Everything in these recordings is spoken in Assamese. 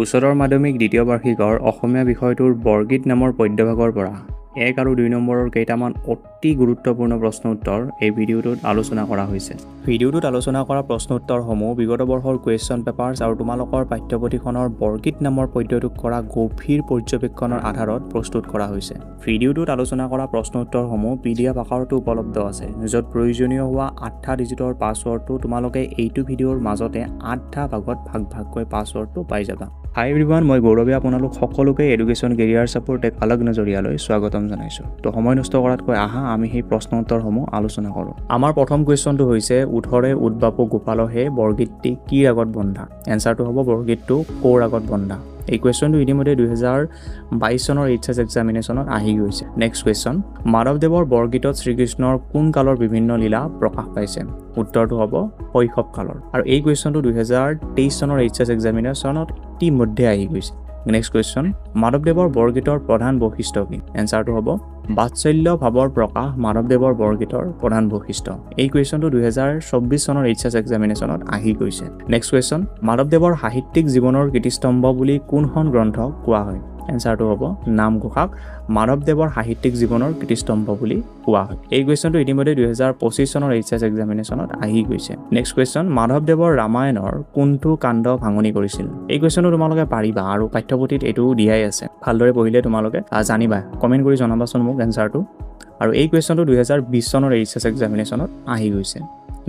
উচ্চতৰ মাধ্যমিক দ্বিতীয় বাৰ্ষিকৰ অসমীয়া বিষয়টোৰ বৰগীত নামৰ পদ্যভাগৰ পৰা 1 আৰু 2 নম্বৰৰ কেইটামান অতি গুৰুত্বপূৰ্ণ প্ৰশ্ন উত্তৰ এই ভিডিঅ'টোত আলোচনা কৰা হৈছে। ভিডিঅ'টোত আলোচনা কৰা প্ৰশ্ন উত্তৰসমূহ বিগত বৰ্ষৰ কুৱেশ্যন পেপাৰ্ছ আৰু তোমালোকৰ পাঠ্যপুথিখনৰ বৰগীত নামৰ পদ্যটোক কৰা গভীৰ পৰ্যবেক্ষণৰ আধাৰত প্ৰস্তুত কৰা হৈছে। ভিডিঅ'টোত আলোচনা কৰা প্ৰশ্ন উত্তৰসমূহ PDF আকাৰতো উপলব্ধ আছে, য'ত প্ৰয়োজনীয় হোৱা 8টা ডিজিটৰ পাছৱৰ্ডটো তোমালোকে এইটো ভিডিঅ'ৰ মাজতে 8টা ভাগত ভাগকৈ পাছৱৰ্ডটো পাই যাবা। হাই এভৰিৱান, মই গৌৰৱে আপোনালোক সকলোকে এডুকেশ্যন কেৰিয়াৰ ছাপোৰ্ট এক আলগ নজৰিয়ালৈ স্বাগতম জনাইছোঁ। তো সময় নষ্ট কৰাতকৈ আহা আমি সেই প্ৰশ্ন উত্তৰসমূহ আলোচনা কৰোঁ। আমাৰ প্ৰথম কুৱেশ্যনটো হৈছে উঠৰে উদ্বাপু গোপালহে বৰগীতটি কি ৰাগত বন্ধা? এনচাৰটো হ'ব বৰগীতটো কৌ ৰাগত বন্ধা। এই কুৱেশ্যনটো ইতিমধ্যে 2022 চনৰ HS এক্সামিনেশ্যনত আহি গৈছে। নেক্সট কুৱেশ্যন, মাধৱদেৱৰ বৰগীতত শ্ৰীকৃষ্ণৰ কোন কালৰ বিভিন্ন লীলা প্ৰকাশ পাইছে? উত্তৰটো হ'ব শৈশৱ কালৰ। আৰু এই কুৱেশ্যনটো 2023 চনৰ HS এক্সামিনেশ্যনত ইতিমধ্যে আহি গৈছে। নেক্সট কুৱেশ্যন, মাধৱদেৱৰ বৰগীতৰ প্ৰধান বৈশিষ্ট্য কি? এনচাৰটো হ'ব বাৎসল্য ভাৱৰ প্ৰকাশ মাধৱদেৱৰ বৰগীতৰ প্ৰধান বৈশিষ্ট্য। এই কুৱেশ্যনটো 2024 চনৰ HS এক্সামিনেশ্যনত আহি গৈছে। নেক্সট কুৱেশ্যন, মাধৱদেৱৰ সাহিত্যিক জীৱনৰ কীৰ্তিস্তম্ভ বুলি কোনখন গ্ৰন্থক কোৱা হয়? এনচাৰটো হ'ব নামঘোষাক মাধৱদেৱৰ সাহিত্যিক জীৱনৰ কীৰ্তিস্তম্ভ বুলি কোৱা হয়। এই কুৱেশ্যনটো ইতিমধ্যে 2025 চনৰ HS এক্সামিনেশ্যনত আহি গৈছে। নেক্সট কুৱেশ্যন, মাধৱদেৱৰ ৰামায়ণৰ কোনটো কাণ্ড ভাঙনি কৰিছিল? এই কুৱেশ্যনটো তোমালোকে পাৰিবা আৰু পাঠ্যপুথিত এইটো দিয়াই আছে। ভালদৰে পঢ়িলে তোমালোকে জানিবা। কমেণ্ট কৰি জনাবাচোন মোক এনচাৰটো। আৰু এই কুৱেশ্যনটো 2020 চনৰ HS এক্সামিনেশ্যনত আহি গৈছে।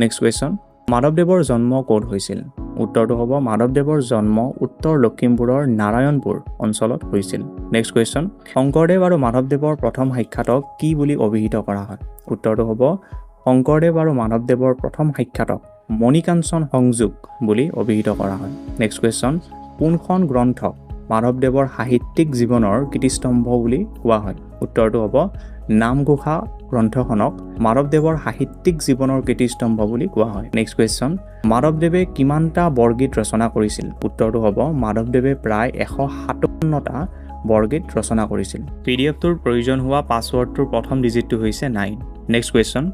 নেক্সট কুৱেশ্যন, মাধৱদেৱৰ জন্ম ক'ত হৈছিল? উত্তৰটো হ'ব মাধৱদেৱৰ জন্ম উত্তৰ লখিমপুৰৰ নাৰায়ণপুৰ অঞ্চলত হৈছিল। নেক্সট কুৱেশ্যন, শংকৰদেৱ আৰু মাধৱদেৱৰ প্ৰথম সাক্ষাতক কি বুলি অভিহিত কৰা হয়? উত্তৰটো হ'ব শংকৰদেৱ আৰু মাধৱদেৱৰ প্ৰথম সাক্ষাতক মণিকাঞ্চন সংযোগ বুলি অভিহিত কৰা হয়। নেক্সট কুৱেশ্যন, কোনখন গ্ৰন্থক মাধৱদেৱৰ সাহিত্যিক জীৱনৰ কীৰ্তিস্তম্ভ বুলি কোৱা হয়? উত্তৰটো হ'ব নামঘোষা গ্ৰন্থখনক মাধৱদেৱৰ সাহিত্যিক জীৱনৰ কীৰ্তিস্তম্ভ বুলি কোৱা হয়। নেক্সট কুৱেশ্যন, মাধৱদেৱে কিমানটা বৰগীত ৰচনা কৰিছিল? উত্তৰটো হ'ব মাধৱদেৱে প্ৰায় 157টা বৰগীত ৰচনা কৰিছিল। PDFটোৰ প্ৰয়োজন হোৱা পাছৱৰ্ডটোৰ প্ৰথম ডিজিটটো হৈছে 9। নেক্সট কুৱেশ্যন,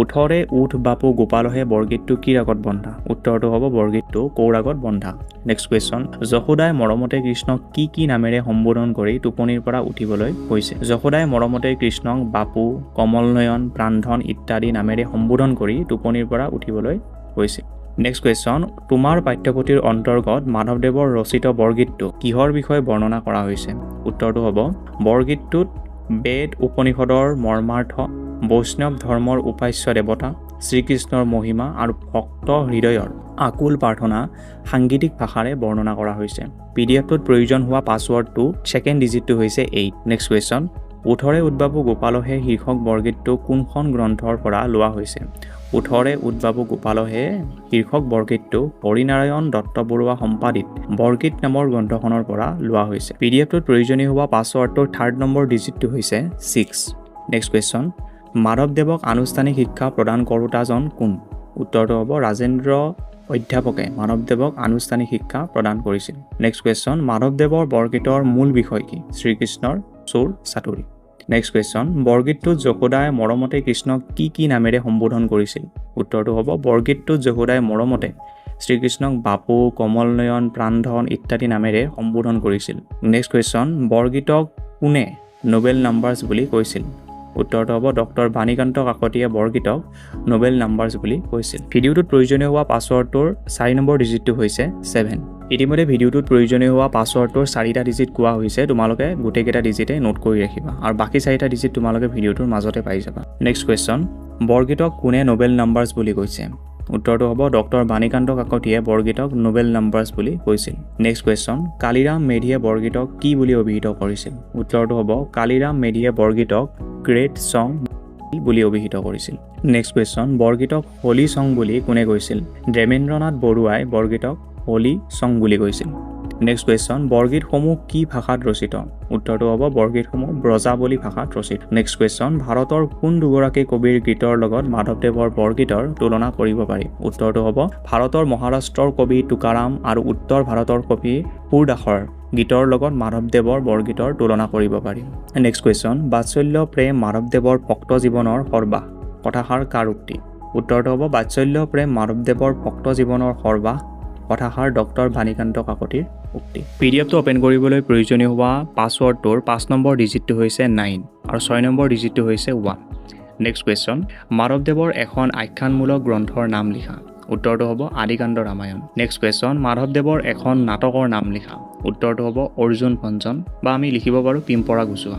উঠৰে উঠ বাপু গোপালহে বৰগীতটো কি ৰাগত বন্ধা? উত্তৰটো হ'ব বৰগীতটো কৌ ৰাগত বন্ধা। নেক্সট কুৱেশ্যন, যশোদাই মৰমতে কৃষ্ণক কি নামেৰে সম্বোধন কৰি টোপনিৰ পৰা উঠিবলৈ কৈছে? যশোদাই মৰমতে কৃষ্ণক বাপু, কমল নয়ন, প্ৰাণধন ইত্যাদি নামেৰে সম্বোধন কৰি টোপনিৰ পৰা উঠিবলৈ কৈছে। নেক্সট কুৱেশ্যন, তোমাৰ পাঠ্যপুথিৰ অন্তৰ্গত মাধৱদেৱৰ ৰচিত বৰগীতটো কিহৰ বিষয়ে বৰ্ণনা কৰা হৈছে? উত্তৰটো হ'ব বৰগীতটোত বেদ উপনিষদৰ মৰ্মাৰ্থ, বৈষ্ণৱ ধৰ্মৰ উপাস্য দেৱতা, শ্ৰীকৃষ্ণৰ মহিমা আৰু ভক্ত হৃদয়ৰ আকুল প্ৰাৰ্থনা সাংগীতিক ভাষাৰে বৰ্ণনা কৰা হৈছে। PDFটোত প্ৰয়োজন হোৱা পাছৱৰ্ডটো ছেকেণ্ড ডিজিটটো হৈছে 8। নেক্সট কুৱেশ্যন, উঠৰে উদ্বাপু গোপালহে শীৰ্ষক বৰগীতটো কোনখন গ্ৰন্থৰ পৰা লোৱা হৈছে? উঠৰে উদ্বাপু গোপালহে শীৰ্ষক বৰগীতটো হৰিনাৰায়ণ দত্ত বৰুৱা সম্পাদিত বৰগীত নামৰ গ্ৰন্থখনৰ পৰা লোৱা হৈছে। PDFটোত প্ৰয়োজনীয় হোৱা পাছৱৰ্ডটোৰ থাৰ্ড নম্বৰ ডিজিটটো হৈছে 6। নেক্সট কুৱেশ্যন, মাধৱদেৱক আনুষ্ঠানিক শিক্ষা প্ৰদান কৰোঁতাজন কোন? উত্তৰটো হ'ব ৰাজেন্দ্ৰ অধ্যাপকে মাধৱদেৱক আনুষ্ঠানিক শিক্ষা প্ৰদান কৰিছিল। নেক্সট কুৱেশ্যন, মাধৱদেৱৰ বৰগীতৰ মূল বিষয় কি? শ্ৰীকৃষ্ণৰ চোৰ চাতুৰি। নেক্সট কুৱেশ্যন, বৰগীতটোত যশোদাই মৰমতে কৃষ্ণক কি নামেৰে সম্বোধন কৰিছিল? উত্তৰটো হ'ব বৰগীতটোত যশোদাই মৰমতে শ্ৰীকৃষ্ণক বাপু, কমল নয়ন, প্ৰাণধন ইত্যাদি নামেৰে সম্বোধন কৰিছিল। নেক্সট কুৱেশ্যন, বৰগীতক কোনে নোবেল নাম্বাৰ্ছ বুলি কৈছিল? উত্তৰটো হ'ব ডক্টৰ বাণীকান্ত কাকতিয়ে বৰগীতক নোবেল নাম্বাৰ্ছ বুলি কৈছিল। ভিডিঅ'টোত প্ৰয়োজনীয় হোৱা পাছৱৰ্ডটোৰ 4 নম্বৰ ডিজিটটো হৈছে 7। ইতিমধ্যে ভিডিঅ'টোত প্ৰয়োজনীয় হোৱা পাছৱৰ্ডটোৰ 4টা ডিজিট কোৱা হৈছে। তোমালোকে গোটেইকেইটা ডিজিটে নোট কৰি ৰাখিবা আৰু বাকী 4টা ডিজিট তোমালোকে ভিডিঅ'টোৰ মাজতে পাই যাবা। নেক্সট কুৱেশ্যন, বৰগীতক কোনে নোবেল নাম্বাৰ্ছ বুলি কৈছে? উত্তৰটো হ'ব ডক্টৰ বাণীকান্ত কাকতিয়ে বৰগীতক নোবেল নাম্বাৰ্ছ বুলি কৈছিল। নেক্সট কুৱেশ্যন, কালিৰাম মেধিয়ে বৰগীতক কি বুলি অভিহিত কৰিছিল? উত্তৰটো হ'ব কালিৰাম মেধিয়ে বৰগীতক গ্ৰেট ছং বুলি অভিহিত কৰিছিল। নেক্সট কুৱেশ্যন, বৰগীতক হোলী ছং বুলি কোনে কৈছিল? দেৱেন্দ্ৰনাথ বৰুৱাই বৰগীতক হোলী ছং বুলি কৈছিল। নেক্সট কুৱেশ্যন, বৰগীতসমূহ কি ভাষাত ৰচিত? উত্তৰটো হ'ব বৰগীতসমূহ ব্ৰজাৱলী ভাষাত ৰচিত। নেক্সট কুৱেশ্যন, ভাৰতৰ কোন দুগৰাকী কবিৰ গীতৰ লগত মাধৱদেৱৰ বৰগীতৰ তুলনা কৰিব পাৰি? উত্তৰটো হ'ব ভাৰতৰ মহাৰাষ্ট্ৰৰ কবি তুকাৰাম আৰু উত্তৰ ভাৰতৰ কবি সুৰদাসৰ গীতৰ লগত মাধৱদেৱৰ বৰগীতৰ তুলনা কৰিব পাৰি। নেক্সট কুৱেশ্যন, বাৎসল্য প্ৰেম মাধৱদেৱৰ ভক্ত জীৱনৰ সৰ্বাস কথাষাৰ কাৰ উক্তি? উত্তৰটো হ'ব বাৎসল্য প্ৰেম মাধৱদেৱৰ ভক্ত জীৱনৰ সৰ্বাস কথাষাৰ ডক্টৰ বাণীকান্ত কাকতিৰ উক্তি পিডিএফটো ওপেন কৰিবলৈ প্ৰয়োজনীয় হোৱা পাছৱৰ্ডটোৰ 5 নম্বৰ ডিজিটটো হৈছে 9 আৰু 6 নম্বৰ ডিজিটটো হৈছে 1 নেক্সট কুৱেশ্যন মাধৱদেৱৰ এখন আখ্যানমূলক গ্ৰন্থৰ নাম লিখা উত্তৰটো হ'ব আদিকাণ্ড ৰামায়ণ নেক্সট কুৱেশ্যন মাধৱদেৱৰ এখন নাটকৰ নাম লিখা উত্তৰটো হ'ব অৰ্জুন ভঞ্জন বা আমি লিখিব পাৰোঁ পিম্পৰা গুচোৱা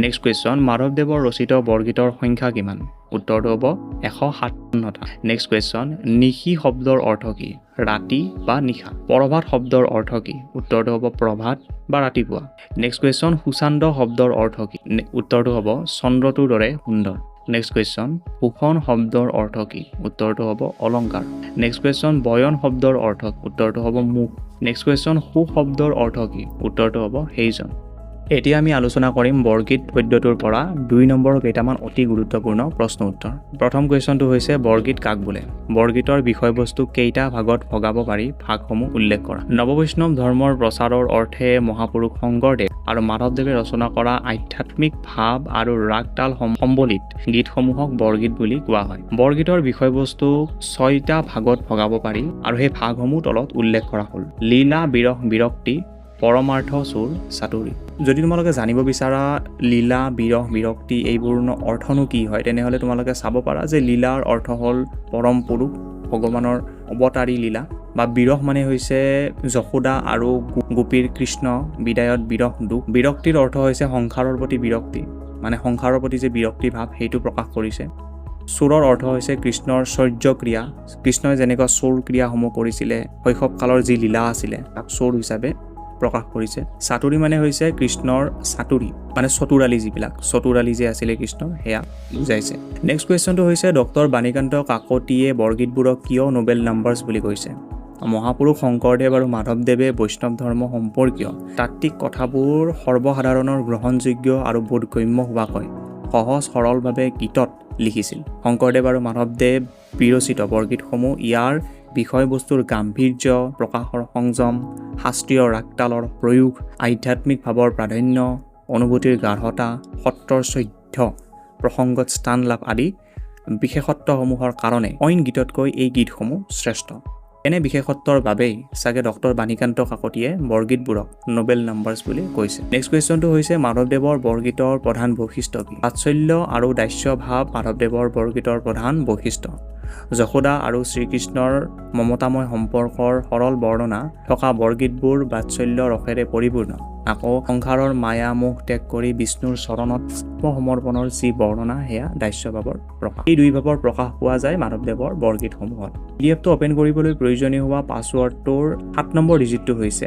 নেক্সট কুৱেশ্যন মাধৱদেৱৰ ৰচিত বৰগীতৰ সংখ্যা কিমান উত্তৰটো হ'ব 157টা নেক্সট কুৱেশ্যন নিশি শব্দৰ অৰ্থ কি ৰাতি বা নিশা প্ৰভাত শব্দৰ অৰ্থ কি উত্তৰটো হ'ব প্ৰভাত বা ৰাতিপুৱা নেক্সট কুৱেশ্যন সুচান্দ শব্দৰ অৰ্থ কি উত্তৰটো হ'ব চন্দ্ৰটোৰ দৰে সুন্দৰ নেক্সট কুৱেশ্যন সুখন শব্দৰ অৰ্থ কি উত্তৰটো হ'ব অলংকাৰ নেক্সট কুৱেশ্যন বয়ন শব্দৰ অৰ্থ উত্তৰটো হ'ব মুখ নেক্সট কুৱেশ্যন সু শব্দৰ অৰ্থ কি উত্তৰটো হ'ব সেইজন এতিয়া আমি আলোচনা কৰিম বৰগীত পদ্যটোৰ পৰা 2 নম্বৰ কেইটামান অতি গুৰুত্বপূৰ্ণ প্ৰশ্ন উত্তৰ প্ৰথম কুৱেশ্যনটো হৈছে বৰগীত কাক বোলে বৰগীতৰ বিষয়বস্তু কেইটা ভাগত ভগাব পাৰি ভাগসমূহ উল্লেখ কৰা নৱবৈষ্ণৱ ধৰ্মৰ প্ৰচাৰৰ অৰ্থে মহাপুৰুষ শংকৰদেৱ আৰু মাধৱদেৱে ৰচনা কৰা আধ্যাত্মিক ভাৱ আৰু ৰাগ তাল সম্বলিত গীতসমূহক বৰগীত বুলি কোৱা হয় বৰগীতৰ বিষয়বস্তু 6টা ভাগত ভগাব পাৰি আৰু সেই ভাগসমূহ তলত উল্লেখ কৰা হ'ল লীলা বিৰহ বিৰক্তি পৰমাৰ্থ সুৰ চাতুৰী যদি তোমালোকে জানিব বিচাৰা লীলা বিৰহ বিৰক্তি এইবোৰৰ অৰ্থনো কি হয় তেনেহলে তোমালোকে চাব পাৰা যে লীলাৰ অৰ্থ হ'ল পৰম পুৰুষ ভগৱানৰ অৱতাৰী লীলা বা বিৰহ মানে হৈছে যশোদা আৰু গোপীৰ কৃষ্ণ বিদায়ত বিৰহ দুখ বিৰক্তিৰ অৰ্থ হৈছে সংসাৰৰ প্ৰতি বিৰক্তি মানে সংসাৰৰ প্ৰতি যে বিৰক্তি ভাৱ সেইটো প্ৰকাশ কৰিছে সুৰৰ অৰ্থ হৈছে কৃষ্ণৰ শৌৰ্য ক্ৰিয়া কৃষ্ণই যেনেকুৱা চৌৰ ক্ৰিয়াসমূহ কৰিছিলে শৈশৱকালৰ যি লীলা আছিলে তাক চৌৰ হিচাপে প্ৰকাশ কৰিছে চাতুৰী মানে হৈছে কৃষ্ণৰ চাতুৰী মানে চতুৰালী যিবিলাক চতুৰালী যে আছিলে কৃষ্ণ সেয়া বুজাইছে নেক্সট কুৱেশ্যনটো হৈছে ডক্টৰ বাণীকান্ত কাকতিয়ে বৰগীতবোৰক কিয় নোবেল নাম্বাৰ্ছ বুলি কৈছে মহাপুৰুষ শংকৰদেৱ আৰু মাধৱদেৱে বৈষ্ণৱ ধৰ্ম সম্পৰ্কীয় তাত্ত্বিক কথাবোৰ সৰ্বসাধাৰণৰ গ্ৰহণযোগ্য আৰু বোধগম্য হোৱাকৈ সহজ সৰলভাৱে গীতত লিখিছিল শংকৰদেৱ আৰু মাধৱদেৱ বিৰচিত বৰগীতসমূহ ইয়াৰ বিষয়বস্তুৰ গাম্ভীৰ্য প্ৰকাশৰ সংযম শাস্ত্ৰীয় ৰাগতালৰ প্ৰয়োগ আধ্যাত্মিক ভাৱৰ প্ৰাধান্য অনুভূতিৰ গাঢ়তা সত্ৰৰ চৈধ্য প্ৰসংগত স্থান লাভ আদি বিশেষত্বসমূহৰ কাৰণে অইন গীততকৈ এই গীতসমূহ শ্ৰেষ্ঠ এনে বিশেষত্বৰ বাবেই চাগে ডক্টৰ বাণীকান্ত কাকতিয়ে বৰগীতবোৰক নোবেল নাম্বাৰ্ছ বুলি কৈছে নেক্সট কুৱেশ্যনটো হৈছে মাধৱদেৱৰ বৰগীতৰ প্ৰধান বৈশিষ্ট্য কি বাৎসল্য আৰু দাস্য ভাৱ মাধৱদেৱৰ বৰগীতৰ প্ৰধান বৈশিষ্ট্য যশোদা আৰু শ্ৰীকৃষ্ণৰ মমতাময় সম্পৰ্কৰ সৰল বৰ্ণনা থকা বৰগীতবোৰ বাৎসল্য ৰসেৰে পৰিপূৰ্ণ আকৌ সংসাৰৰ মায়া মোহ ত্যাগ কৰি বিষ্ণুৰ চৰণত সমৰ্পণৰ যি বৰ্ণনা সেয়া দাস্যভাৱৰ প্ৰকাশ এই দুই ভাৱৰ প্ৰকাশ পোৱা যায় মাধৱদেৱৰ বৰগীতসমূহত পিডিএফটো ওপেন কৰিবলৈ প্ৰয়োজনীয় হোৱা পাছৱৰ্ডটোৰ 7 নম্বৰ ডিজিটটো হৈছে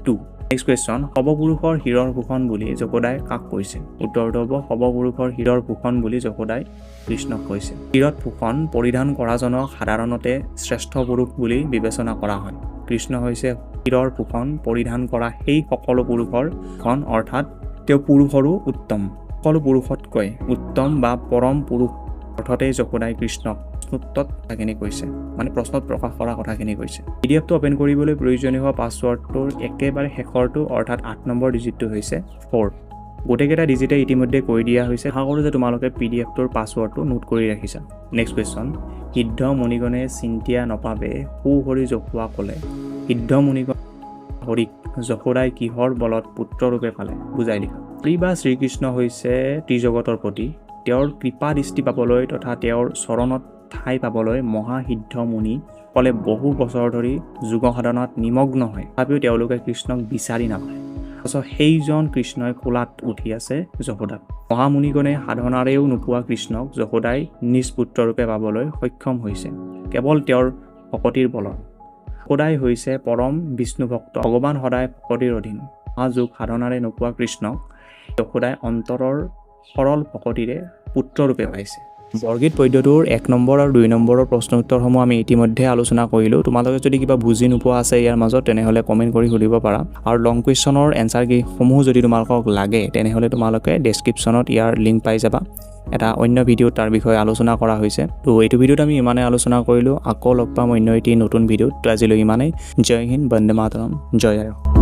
2 নেক্সট কুৱেশ্যন সৰ্বপুৰুষৰ শিৰৰ ভূষণ বুলি যশোদাই কাক কৈছে উত্তৰটো হ'ব সৰ্বপুৰুষৰ শিৰৰ ভূষণ বুলি যশোদাই কৃষ্ণক কৈছে শিৰত ভূষণ পৰিধান কৰাজনক সাধাৰণতে শ্ৰেষ্ঠ পুৰুষ বুলি বিবেচনা কৰা হয় কৃষ্ণ হৈছে শিৰৰ ভূষণ পৰিধান কৰা সেই সকলো পুৰুষৰ ভূষণ অৰ্থাৎ তেওঁ পুৰুষৰো উত্তম সকলো পুৰুষতকৈ উত্তম বা পৰম পুৰুষ অৰ্থতেই যশোদাই কৃষ্ণক প্ৰশ্নোত্তৰত কথাখিনি কৈছে মানে প্ৰশ্নত প্ৰকাশ কৰা কথাখিনি কৈছে পিডিএফটো ওপেন কৰিবলৈ প্ৰয়োজনীয় হোৱা পাছৱৰ্ডটোৰ একেবাৰে শেষৰটো অৰ্থাৎ 8 নম্বৰ ডিজিটটো হৈছে 4 গোটেইকেইটা ডিজিটে ইতিমধ্যে কৈ দিয়া হৈছে আশা কৰোঁ যে তোমালোকে পিডিএফটোৰ পাছৱৰ্ডটো নোট কৰি ৰাখিছা নেক্সট কুৱেশ্যন সিদ্ধ মুনিগণে চিন্তিয়া নপাবে সু হৰি যশোৱা ক'লে সিদ্ধ মুনিগণ হৰিক যশোদাই কিহৰ বলত পুত্ৰৰূপে পালে বুজাই লিখা শ্ৰী বা শ্ৰীকৃষ্ণ হৈছে ত্ৰিজগতৰ প্ৰতি তেওঁৰ কৃপা দৃষ্টি পাবলৈ তথা তেওঁৰ চৰণত ঠাই পাবলৈ মহাসিদ্ধ মুনি কলে বহু বছৰ ধৰি যোগ সাধনাত নিমগ্ন হয় তথাপিও তেওঁলোকে কৃষ্ণক বিচাৰি নাপায় অথচ সেইজন কৃষ্ণই কোলাত উঠি আছে যশোদাক মহামুনিগণে সাধনাৰেও নোপোৱা কৃষ্ণক যশোদাই নিজ পুত্ৰৰূপে পাবলৈ সক্ষম হৈছে কেৱল তেওঁৰ ভকতিৰ বলত যশোদাই হৈছে পৰম বিষ্ণু ভক্ত ভগৱান সদায় ভকতিৰ অধীন মহাযোগ সাধনাৰে নোপোৱা কৃষ্ণক যশোদাই অন্তৰৰ সৰল ভকতিৰে পুত্ৰৰূপে পাইছে বৰগীত পদ্যটোৰ 1 নম্বৰ আৰু 2 নম্বৰৰ প্ৰশ্ন উত্তৰসমূহ আমি ইতিমধ্যে আলোচনা কৰিলোঁ তোমালোকে যদি কিবা বুজি নোপোৱা আছে ইয়াৰ মাজত তেনেহ'লে কমেণ্ট কৰি সুধিব পাৰা আৰু লং কুৱেশ্যনৰ এনসাৰ কিসমূহ যদি তোমালোকক লাগে তেনেহ'লে তোমালোকে ডেছক্ৰিপশ্যনত ইয়াৰ লিংক পাই যাবা এটা অন্য ভিডিঅ'ত তাৰ বিষয়ে আলোচনা কৰা হৈছে তো এইটো ভিডিঅ'ত আমি ইমানে আলোচনা কৰিলোঁ আকৌ লগ পাম অন্য এটি নতুন ভিডিঅ'ত তো আজিলৈ ইমানেই জয় হিন্দ বন্দে মাতৰম জয় আই